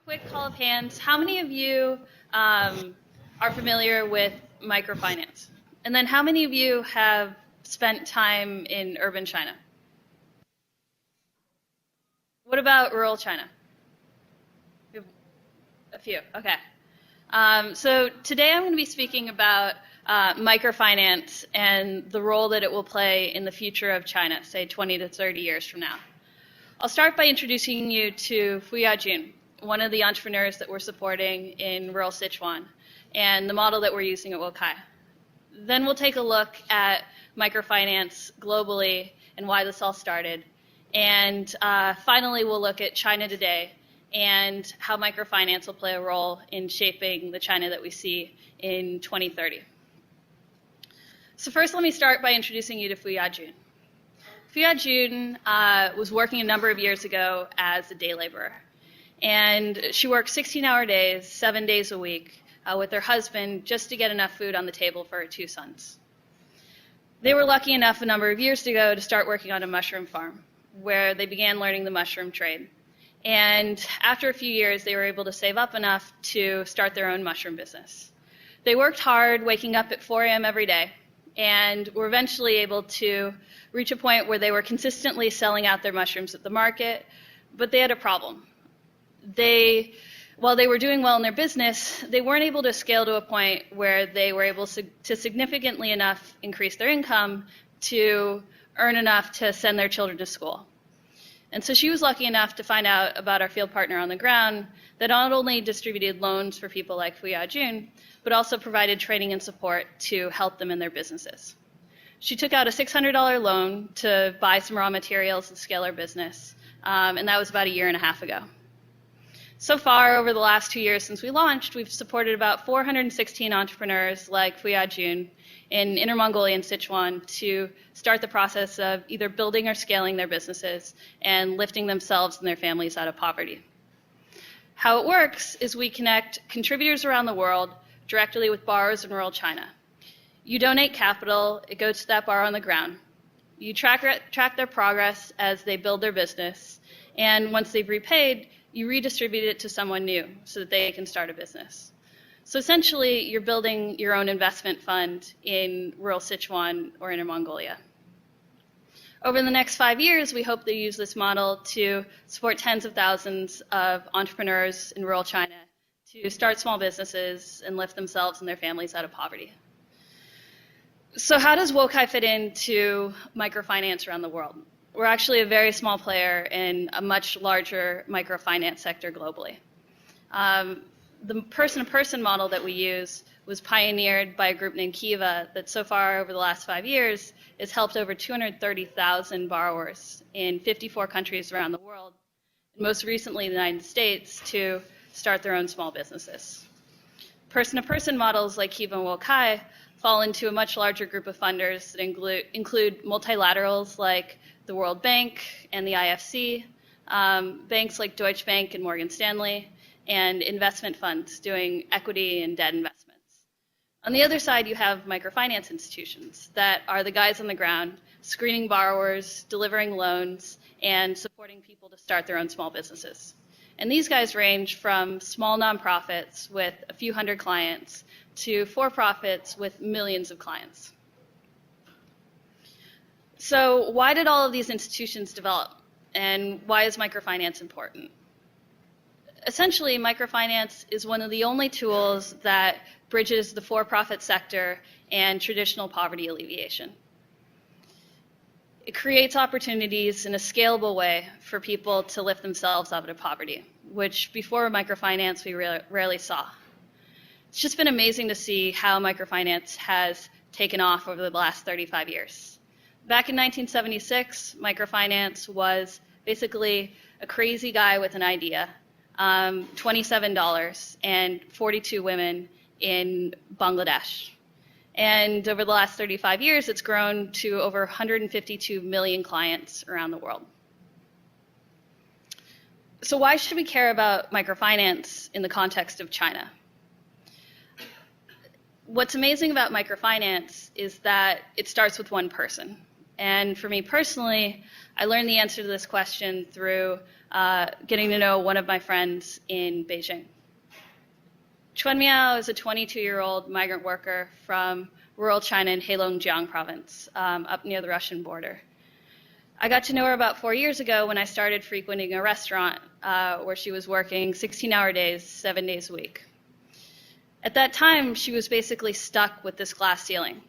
Quick call of hands. How many of you are familiar with microfinance? And then how many of you have spent time in urban China? What about rural China? A few, okay. So today I'm going to be speaking about microfinance and the role that it will play in the future of China, say 20 to 30 years from now. I'll start by introducing you to Fu Yajun, one of the entrepreneurs that we're supporting in rural Sichuan, and the model that we're using at Wokai. Then we'll take a look at microfinance globally and why this all started. And finally, we'll look at China today and how microfinance will play a role in shaping the China that we see in 2030. So first, let me start by introducing you to Fu Yajun. Fu Yajun was working a number of years ago as a day laborer. And she worked 16-hour days, 7 days a week, with her husband just to get enough food on the table for her 2 sons. They were lucky enough a number of years ago to start working on a mushroom farm, where they began learning the mushroom trade. And after a few years, they were able to save up enough to start their own mushroom business. They worked hard, waking up at 4 a.m. every day, and were eventually able to reach a point where they were consistently selling out their mushrooms at the market, but they had a problem. While they were doing well in their business, they weren't able to scale to a point where they were able to significantly enough increase their income to earn enough to send their children to school. And so she was lucky enough to find out about our field partner on the ground that not only distributed loans for people like Fu Yajun, but also provided training and support to help them in their businesses. She took out a $600 loan to buy some raw materials and scale her business, and that was about 1.5 years ago. So far, over the last 2 years since we launched, we've supported about 416 entrepreneurs like Fu Yajun in Inner Mongolia and Sichuan to start the process of either building or scaling their businesses and lifting themselves and their families out of poverty. How it works is we connect contributors around the world directly with borrowers in rural China. You donate capital, it goes to that borrower on the ground. You track their progress as they build their business, and once they've repaid, you redistribute it to someone new so that they can start a business. So essentially, you're building your own investment fund in rural Sichuan or Inner Mongolia. Over the next 5 years, we hope to use this model to support tens of thousands of entrepreneurs in rural China to start small businesses and lift themselves and their families out of poverty. So how does Wokai fit into microfinance around the world? We're actually a very small player in a much larger microfinance sector globally. The person-to-person model that we use was pioneered by a group named Kiva that so far over the last 5 years has helped over 230,000 borrowers in 54 countries around the world, and most recently the United States, to start their own small businesses. Person-to-person models like Kiva and Wokai fall into a much larger group of funders that include multilaterals like the World Bank and the IFC, banks like Deutsche Bank and Morgan Stanley, and investment funds doing equity and debt investments. On the other side, you have microfinance institutions that are the guys on the ground, screening borrowers, delivering loans, and supporting people to start their own small businesses. And these guys range from small nonprofits with a few hundred clients to for-profits with millions of clients. So why did all of these institutions develop? And why is microfinance important? Essentially, microfinance is one of the only tools that bridges the for-profit sector and traditional poverty alleviation. It creates opportunities in a scalable way for people to lift themselves out of poverty, which before microfinance we rarely saw. It's just been amazing to see how microfinance has taken off over the last 35 years. Back in 1976, microfinance was basically a crazy guy with an idea, $27 and 42 women in Bangladesh. And over the last 35 years, it's grown to over 152 million clients around the world. So why should we care about microfinance in the context of China? What's amazing about microfinance is that it starts with one person. And for me personally, I learned the answer to this question through getting to know one of my friends in Beijing. Chuan Miao is a 22-year-old migrant worker from rural China in Heilongjiang province, up near the Russian border. I got to know her about 4 years ago when I started frequenting a restaurant where she was working 16-hour days, 7 days a week. At that time, she was basically stuck with this glass ceiling.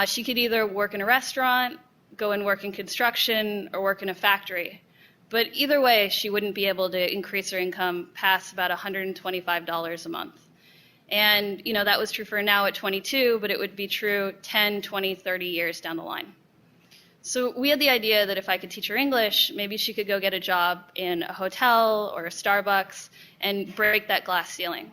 She could either work in a restaurant, go and work in construction, or work in a factory. But either way, she wouldn't be able to increase her income past about $125 a month. And that was true for her now at 22, but it would be true 10, 20, 30 years down the line. So we had the idea that if I could teach her English, maybe she could go get a job in a hotel or a Starbucks and break that glass ceiling.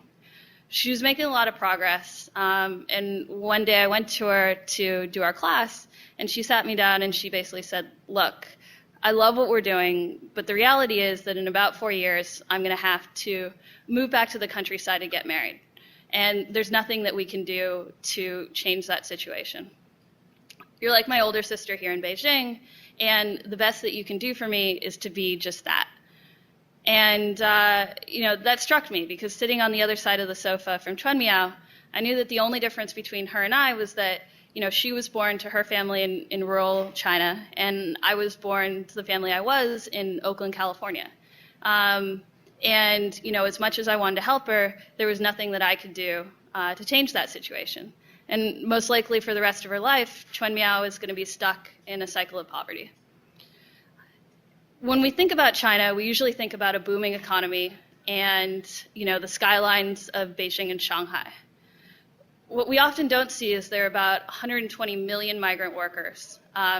She was making a lot of progress, and one day I went to her to do our class, and she sat me down and she basically said, look, I love what we're doing, but the reality is that in about 4 years, I'm going to have to move back to the countryside and get married. And there's nothing that we can do to change that situation. You're like my older sister here in Beijing, and the best that you can do for me is to be just that. And, that struck me because sitting on the other side of the sofa from Chuan Miao, I knew that the only difference between her and I was that, she was born to her family in rural China, and I was born to the family I was in Oakland, California. And, as much as I wanted to help her, there was nothing that I could do to change that situation. And most likely for the rest of her life, Chuan Miao is going to be stuck in a cycle of poverty. When we think about China, we usually think about a booming economy and, the skylines of Beijing and Shanghai. What we often don't see is there are about 120 million migrant workers,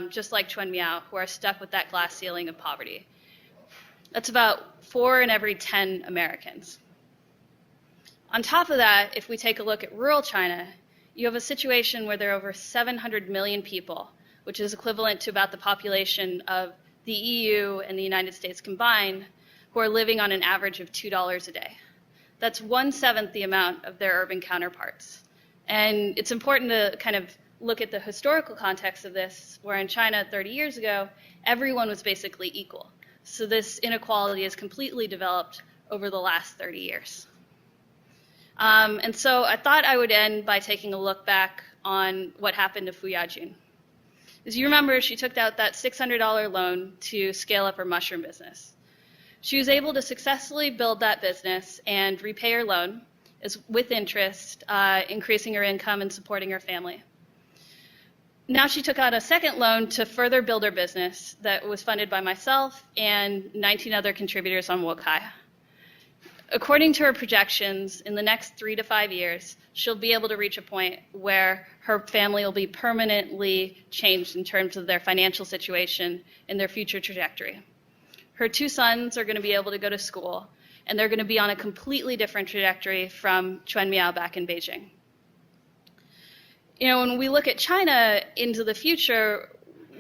just like Chuan Miao, who are stuck with that glass ceiling of poverty. That's about 4 in every 10 Americans. On top of that, if we take a look at rural China, you have a situation where there are over 700 million people, which is equivalent to about the population of the EU and the United States combined, who are living on an average of $2 a day. That's 1/7 the amount of their urban counterparts. And it's important to kind of look at the historical context of this, where in China 30 years ago, everyone was basically equal. So this inequality has completely developed over the last 30 years. And so I thought I would end by taking a look back on what happened to Fu Yajun. As you remember, she took out that $600 loan to scale up her mushroom business. She was able to successfully build that business and repay her loan with interest, increasing her income and supporting her family. Now she took out a second loan to further build her business that was funded by myself and 19 other contributors on Wokai. According to her projections, in the next 3 to 5 years, she'll be able to reach a point where her family will be permanently changed in terms of their financial situation and their future trajectory. Her 2 sons are going to be able to go to school, and they're going to be on a completely different trajectory from Chuan Miao back in Beijing. When we look at China into the future,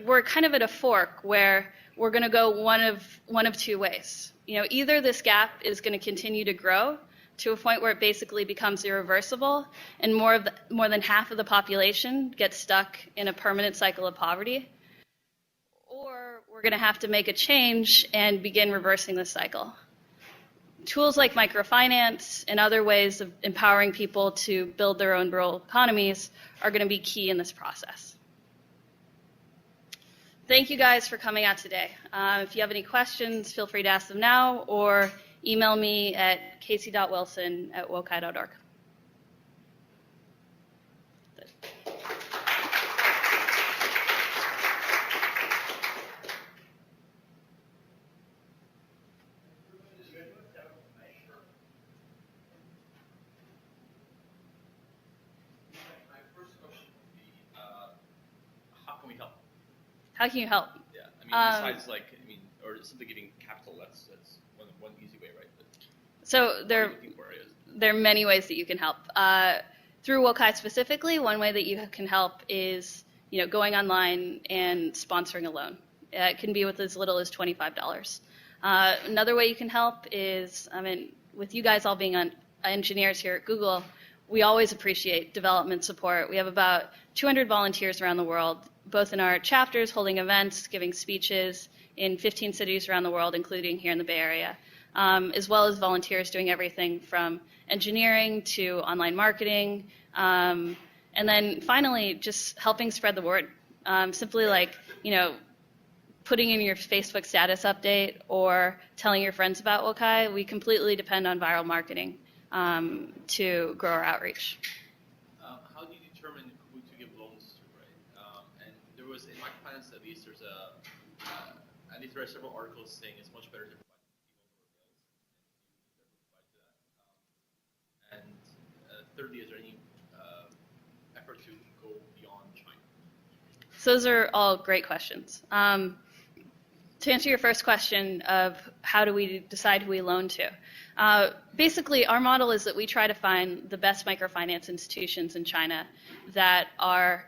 we're kind of at a fork where we're going to go one of 2 ways. Either this gap is going to continue to grow to a point where it basically becomes irreversible and more than half of the population gets stuck in a permanent cycle of poverty, or we're going to have to make a change and begin reversing this cycle. Tools like microfinance and other ways of empowering people to build their own rural economies are going to be key in this process. Thank you guys for coming out today. If you have any questions, feel free to ask them now or email me at casey.wilson@wokai.org. How can you help? Yeah, besides or simply giving capital, that's one easy way, right? But so there are many ways that you can help. Through Wokai specifically, one way that you can help is going online and sponsoring a loan. It can be with as little as $25. Another way you can help is, with you guys all being engineers here at Google, we always appreciate development support. We have about 200 volunteers around the world both in our chapters, holding events, giving speeches in 15 cities around the world, including here in the Bay Area, as well as volunteers doing everything from engineering to online marketing, and then finally just helping spread the word. Simply like, putting in your Facebook status update or telling your friends about Wokai, we completely depend on viral marketing to grow our outreach. How do you determine who to give loans to, right? And there was, in microfinance at least, at least there are several articles saying it's much better to provide people who are males, and thirdly, is there any effort to go beyond China? So those are all great questions. To answer your first question of how do we decide who we loan to, basically our model is that we try to find the best microfinance institutions in China that are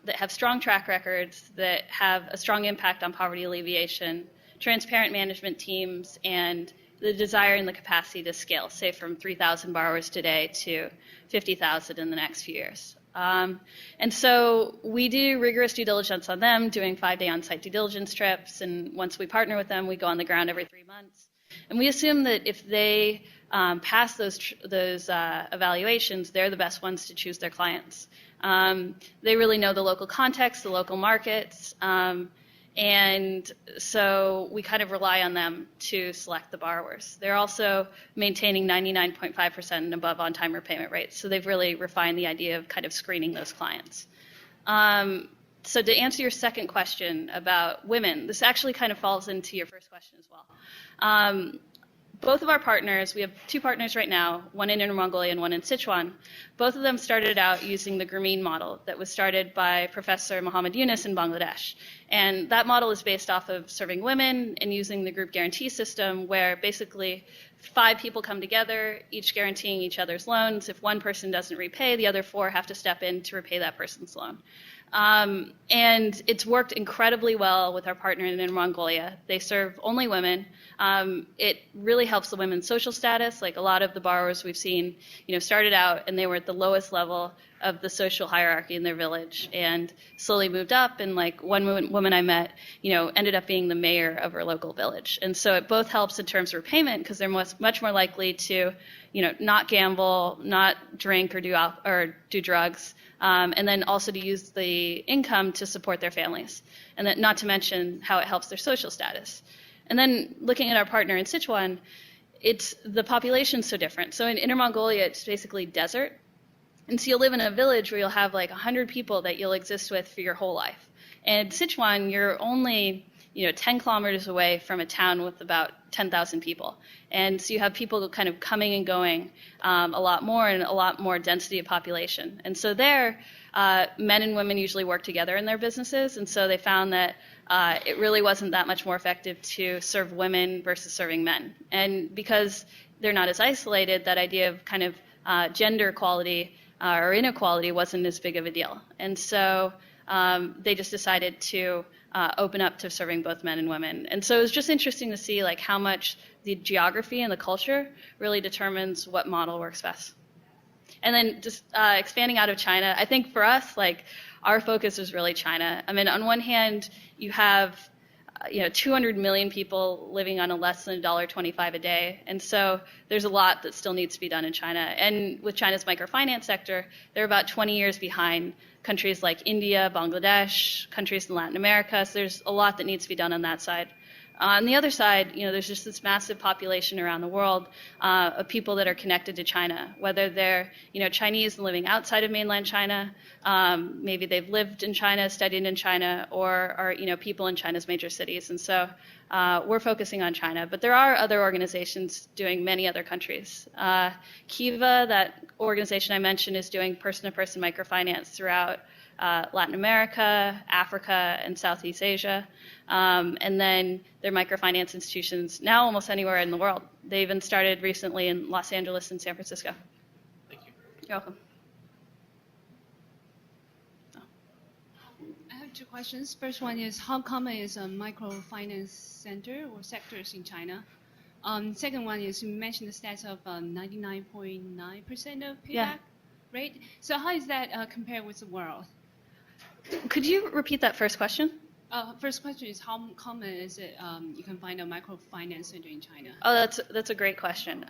that have strong track records, that have a strong impact on poverty alleviation, transparent management teams, and the desire and the capacity to scale, say from 3,000 borrowers today to 50,000 in the next few years. And so we do rigorous due diligence on them, doing 5-day on-site due diligence trips, and once we partner with them, we go on the ground every 3 months. And we assume that if they pass those evaluations, they're the best ones to choose their clients. They really know the local context, the local markets, and so we kind of rely on them to select the borrowers. They're also maintaining 99.5% and above on-time repayment rates, so they've really refined the idea of kind of screening those clients. So to answer your second question about women, this actually kind of falls into your first question as well. Both of our partners, we have 2 partners right now, one in Inner Mongolia and one in Sichuan. Both of them started out using the Grameen model that was started by Professor Muhammad Yunus in Bangladesh. And that model is based off of serving women and using the group guarantee system where basically 5 people come together, each guaranteeing each other's loans. If one person doesn't repay, the other 4 have to step in to repay that person's loan. And it's worked incredibly well with our partner in Inner Mongolia. They serve only women. It really helps the women's social status. Like a lot of the borrowers we've seen, started out and they were at the lowest level of the social hierarchy in their village and slowly moved up. And like one woman I met, ended up being the mayor of her local village. And so it both helps in terms of repayment because they're much more likely to, not gamble, not drink or do drugs. And then also to use the income to support their families, and that not to mention how it helps their social status. And then looking at our partner in Sichuan, the population's so different. So in Inner Mongolia, it's basically desert, and so you'll live in a village where you'll have like 100 people that you'll exist with for your whole life. And Sichuan, you're only 10 kilometers away from a town with about 10,000 people. And so you have people kind of coming and going a lot more and a lot more density of population. And so there, men and women usually work together in their businesses. And so they found that it really wasn't that much more effective to serve women versus serving men. And because they're not as isolated, that idea of kind of gender equality or inequality wasn't as big of a deal. And so they just decided to open up to serving both men and women. And so it was just interesting to see like how much the geography and the culture really determines what model works best. And then just expanding out of China, I think for us, like our focus was really China. I mean, on one hand, you have 200 million people living on a less than $1.25 a day. And so there's a lot that still needs to be done in China. And with China's microfinance sector, they're about 20 years behind countries like India, Bangladesh, countries in Latin America. So there's a lot that needs to be done on that side. On the other side, there's just this massive population around the world of people that are connected to China, whether they're, Chinese and living outside of mainland China, maybe they've lived in China, studied in China, or are, people in China's major cities. And so we're focusing on China. But there are other organizations doing many other countries. Kiva, that organization I mentioned, is doing person-to-person microfinance throughout Latin America, Africa, and Southeast Asia. And then their microfinance institutions now almost anywhere in the world. They even started recently in Los Angeles and San Francisco. Thank you. You're welcome. I have 2 questions. First one is, how common is a microfinance center or sectors in China? Second one is, you mentioned the stats of 99.9% of payback rate. So how is that compared with the world? Could you repeat that first question? First question is how common is it you can find a microfinance center in China? Oh, that's a great question.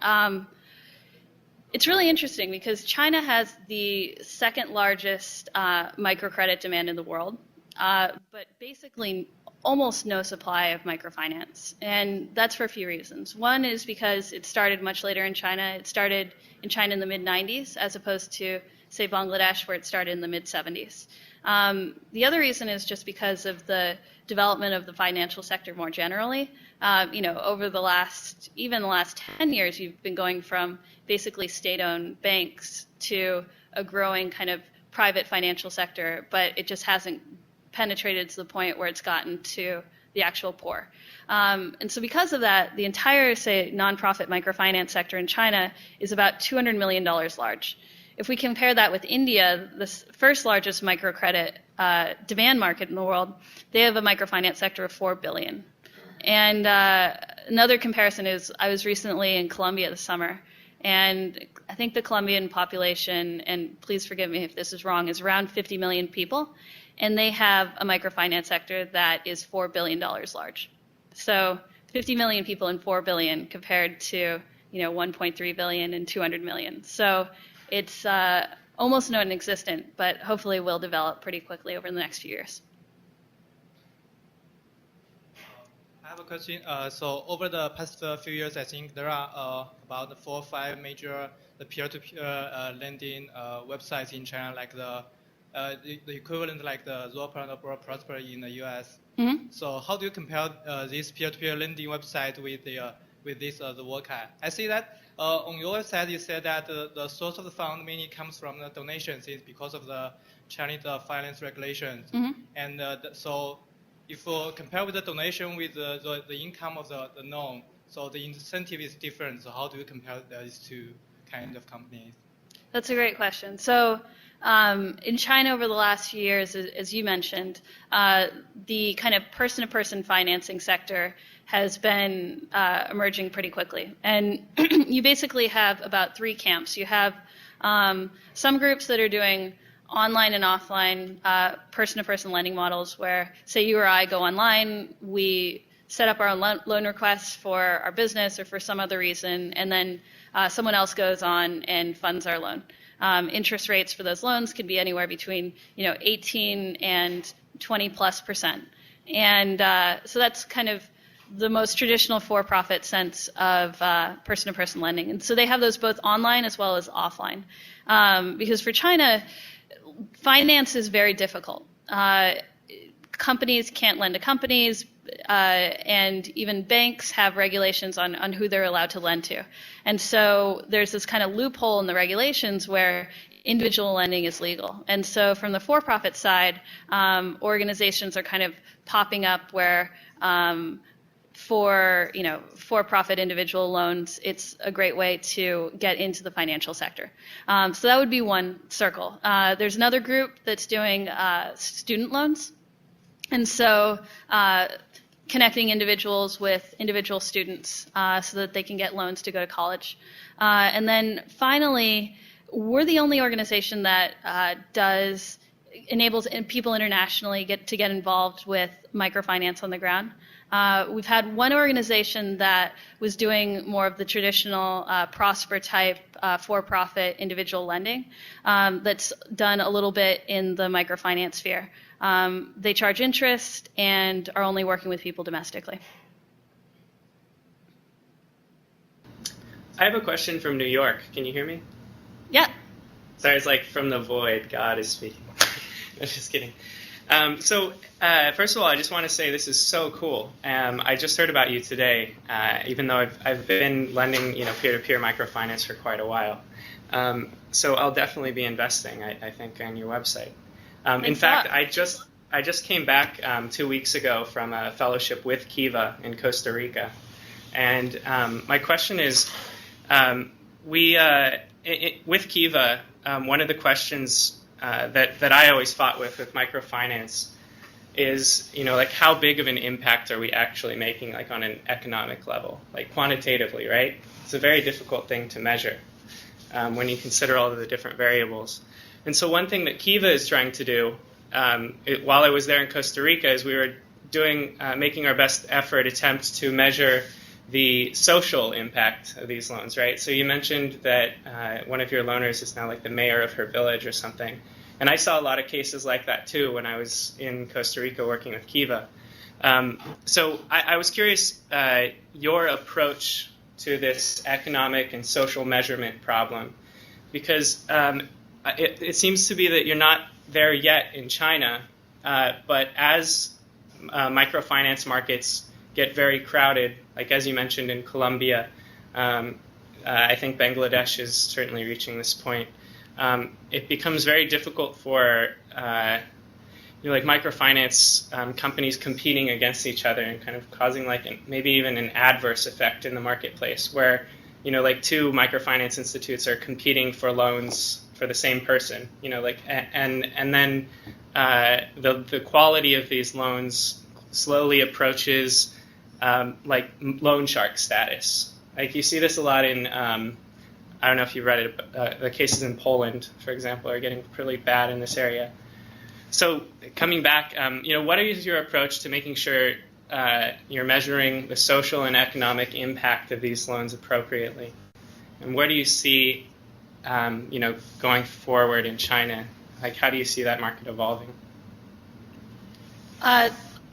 It's really interesting because China has the second largest microcredit demand in the world, but basically almost no supply of microfinance. And that's for a few reasons. One is because it started much later in China. It started in China in the mid-90s as opposed to, say, Bangladesh, where it started in the mid-70s. The other reason is just because of the development of the financial sector more generally. Over the last 10 years, you've been going from basically state-owned banks to a growing kind of private financial sector, but it just hasn't penetrated to the point where it's gotten to the actual poor. And so because of that, the entire, say, nonprofit microfinance sector in China is about $200 million large. If we compare that with India, the first largest microcredit demand market in the world, they have a microfinance sector of $4 billion. And another comparison is I was recently in Colombia this summer, and I think the Colombian population, and please forgive me if this is wrong, is around 50 million people, and they have a microfinance sector that is $4 billion large. So 50 million people and 4 billion compared to 1.3 billion and 200 million. So it's almost non-existent, but hopefully will develop pretty quickly over the next few years. I have a question. So over the past few years, I think there are about 4 or 5 major peer-to-peer lending websites in China, like the equivalent like the Zopa or Prosper in the US. Mm-hmm. So how do you compare this peer-to-peer lending website with the Wokai? I see that on your website you said that the source of the fund mainly comes from the donations. It's because of the Chinese finance regulations. Mm-hmm. And so if you compare with the donation with the income of the loan, so the incentive is different. So how do you compare these two kind of companies? That's a great question. So in China over the last few years, as you mentioned, the kind of person-to-person financing sector has been emerging pretty quickly. And you basically have about 3 camps. You have some groups that are doing online and offline person-to-person lending models where, say, you or I go online, we set up our own loan requests for our business or for some other reason, and then someone else goes on and funds our loan. Interest rates for those loans could be anywhere between 18 and 20+%. And so that's kind of the most traditional for-profit sense of person-to-person lending. And so they have those both online as well as offline. Because for China, finance is very difficult. Companies can't lend to companies, and even banks have regulations on who they're allowed to lend to. And so there's this kind of loophole in the regulations where individual lending is legal. And so from the for-profit side, organizations are kind of popping up where for-profit individual loans, it's a great way to get into the financial sector. So that would be one circle. There's another group that's doing student loans. And so connecting individuals with individual students so that they can get loans to go to college. And then finally, we're the only organization that enables people internationally to get involved with microfinance on the ground. We've had one organization that was doing more of the traditional Prosper type for-profit individual lending that's done a little bit in the microfinance sphere. They charge interest and are only working with people domestically. I have a question from New York. Can you hear me? Yeah. Sorry, it's like from the void, God is speaking. I'm just kidding. So first of all, I just want to say this is so cool. I just heard about you today, even though I've been lending peer-to-peer microfinance for quite a while. So I'll definitely be investing, I think, on your website. In fact, I just came back 2 weeks ago from a fellowship with Kiva in Costa Rica. And my question is, with Kiva, one of the questions that I always fought with microfinance is, like how big of an impact are we actually making, like on an economic level, like quantitatively, right? It's a very difficult thing to measure when you consider all of the different variables. And so one thing that Kiva is trying to do while I was there in Costa Rica is we were making our best effort attempt to measure the social impact of these loans, right? So you mentioned that one of your loaners is now like the mayor of her village or something. And I saw a lot of cases like that too when I was in Costa Rica working with Kiva. So I was curious, your approach to this economic and social measurement problem, because it seems to be that you're not there yet in China, but as microfinance markets get very crowded, like as you mentioned in Colombia, I think Bangladesh is certainly reaching this point. It becomes very difficult for like microfinance companies competing against each other and kind of causing like maybe even an adverse effect in the marketplace where like two microfinance institutes are competing for loans for the same person, and then the quality of these loans slowly approaches like loan shark status. Like you see this a lot in I don't know if you read it, but the cases in Poland, for example, are getting pretty bad in this area. So coming back, what is your approach to making sure you're measuring the social and economic impact of these loans appropriately? And where do you see, going forward in China? Like, how do you see that market evolving?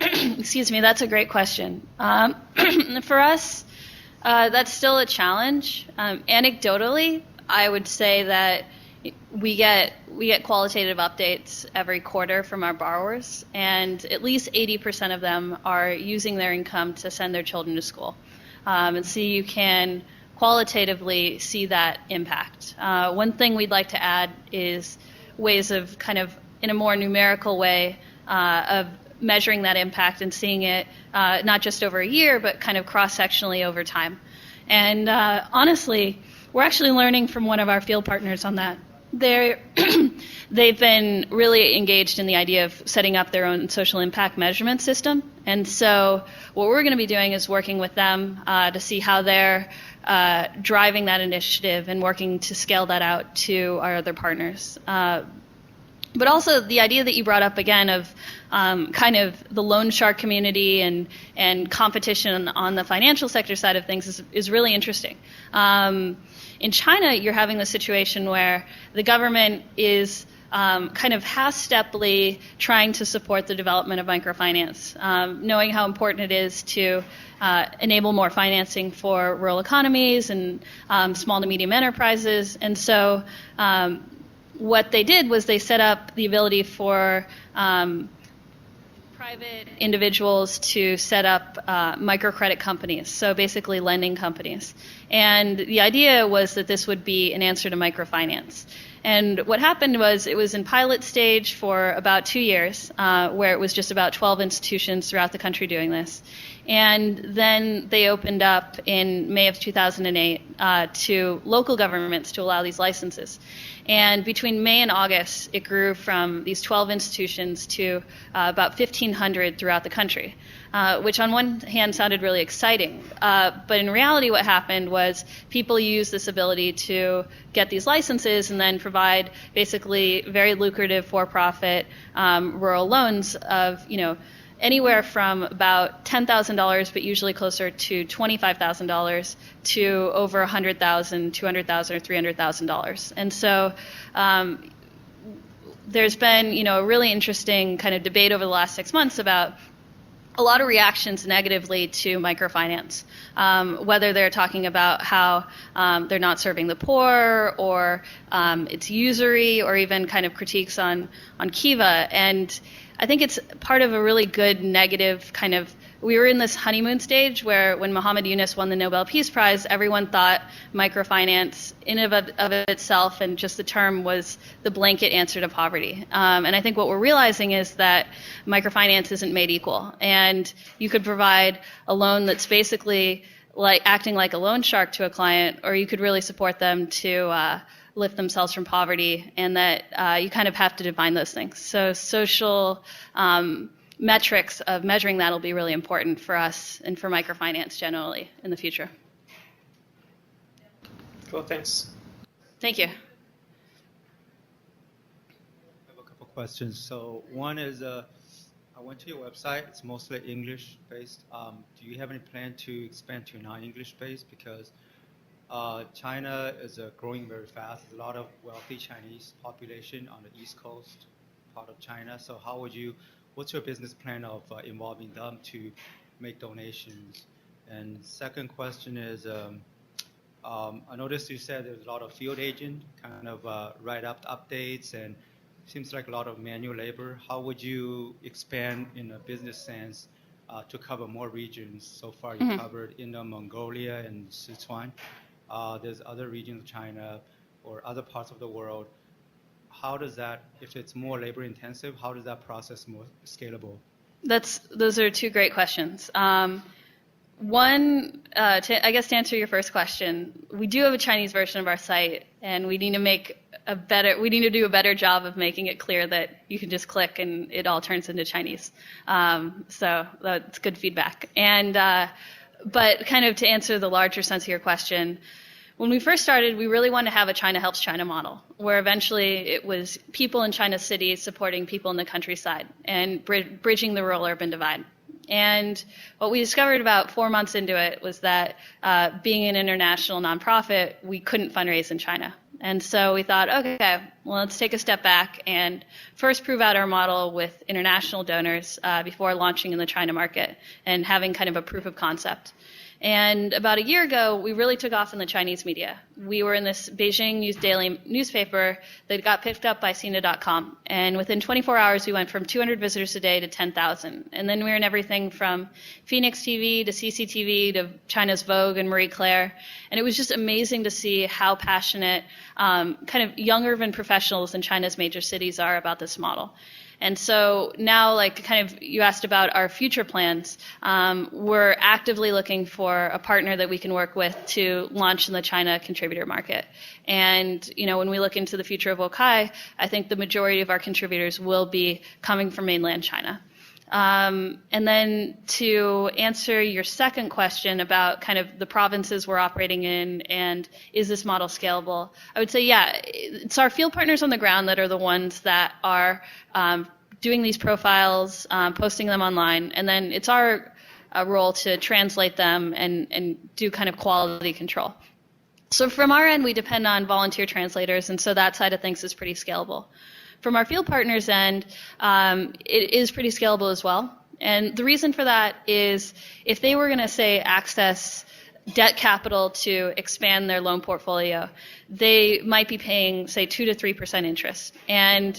Excuse me, that's a great question. For us, that's still a challenge. Anecdotally, I would say that we get qualitative updates every quarter from our borrowers, and at least 80% of them are using their income to send their children to school. And so you can qualitatively see that impact. One thing we'd like to add is ways of kind of in a more numerical way of measuring that impact and seeing it not just over a year, but kind of cross-sectionally over time. And honestly, we're actually learning from one of our field partners on that. They've been really engaged in the idea of setting up their own social impact measurement system. And so what we're going to be doing is working with them to see how they're driving that initiative and working to scale that out to our other partners. But also the idea that you brought up again of kind of the loan shark community and competition on the financial sector side of things is really interesting. In China, you're having the situation where the government is kind of half-steply trying to support the development of microfinance, knowing how important it is to enable more financing for rural economies and small to medium enterprises. And so what they did was they set up the ability for private individuals to set up microcredit companies, so basically lending companies. And the idea was that this would be an answer to microfinance. And what happened was it was in pilot stage for about 2 years, where it was just about 12 institutions throughout the country doing this. And then they opened up in May of 2008 to local governments to allow these licenses. And between May and August, it grew from these 12 institutions to about 1,500 throughout the country, which on one hand sounded really exciting. But in reality, what happened was people used this ability to get these licenses and then provide basically very lucrative for-profit rural loans of, anywhere from about $10,000, but usually closer to $25,000 to over $100,000, $200,000, or $300,000. And so there's been, a really interesting kind of debate over the last 6 months about a lot of reactions negatively to microfinance, whether they're talking about how they're not serving the poor or it's usury or even kind of critiques on Kiva. And I think it's part of a really good negative kind of, we were in this honeymoon stage where when Muhammad Yunus won the Nobel Peace Prize, everyone thought microfinance in of itself and just the term was the blanket answer to poverty. And I think what we're realizing is that microfinance isn't made equal. And you could provide a loan that's basically like acting like a loan shark to a client, or you could really support them to lift themselves from poverty, and that you kind of have to define those things. So social metrics of measuring that will be really important for us and for microfinance generally in the future. Cool, thanks. Thank you. I have a couple questions. So one is, I went to your website. It's mostly English-based. Do you have any plan to expand to non-English based? Because China is growing very fast. There's a lot of wealthy Chinese population on the East Coast part of China. So what's your business plan of involving them to make donations? And second question is, I noticed you said there's a lot of field agent kind of write up updates, and seems like a lot of manual labor. How would you expand in a business sense to cover more regions? So far you covered Inner Mongolia and Sichuan. There's other regions of China or other parts of the world. How does that, if it's more labor intensive, how does that process more scalable? Those are two great questions. One, I guess to answer your first question, we do have a Chinese version of our site, and we need to do a better job of making it clear that you can just click and it all turns into Chinese. So that's good feedback. And but kind of to answer the larger sense of your question, when we first started, we really wanted to have a China helps China model, where eventually it was people in China's cities supporting people in the countryside and bridging the rural-urban divide. And what we discovered about 4 months into it was that being an international nonprofit, we couldn't fundraise in China. And so we thought, okay, well, let's take a step back and first prove out our model with international donors before launching in the China market and having kind of a proof of concept. And about a year ago, we really took off in the Chinese media. We were in this Beijing daily newspaper that got picked up by Sina.com. And within 24 hours, we went from 200 visitors a day to 10,000. And then we were in everything from Phoenix TV to CCTV to China's Vogue and Marie Claire. And it was just amazing to see how passionate kind of young urban professionals in China's major cities are about this model. And so now, like kind of you asked about our future plans, we're actively looking for a partner that we can work with to launch in the China contributor market. And, you know, when we look into the future of Wokai, I think the majority of our contributors will be coming from mainland China. And then to answer your second question about kind of the provinces we're operating in and is this model scalable, I would say, yeah, it's our field partners on the ground that are the ones that are doing these profiles, posting them online, and then it's our role to translate them and do kind of quality control. So from our end, we depend on volunteer translators, and so that side of things is pretty scalable. From our field partners' end, it is pretty scalable as well. And the reason for that is if they were going to, say, access debt capital to expand their loan portfolio, they might be paying, say, 2 to 3% interest. And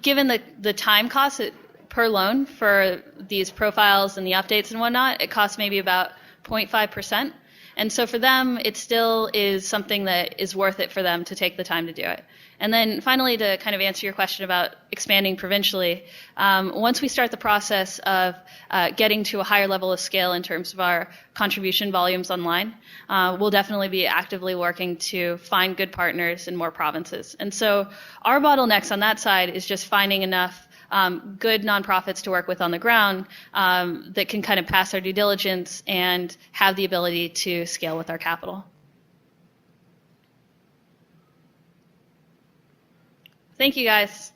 given the time cost per loan for these profiles and the updates and whatnot, it costs maybe about 0.5%. And so for them, it still is something that is worth it for them to take the time to do it. And then finally, to kind of answer your question about expanding provincially, once we start the process of getting to a higher level of scale in terms of our contribution volumes online, we'll definitely be actively working to find good partners in more provinces. And so our bottlenecks on that side is just finding enough good nonprofits to work with on the ground that can kind of pass our due diligence and have the ability to scale with our capital. Thank you, guys.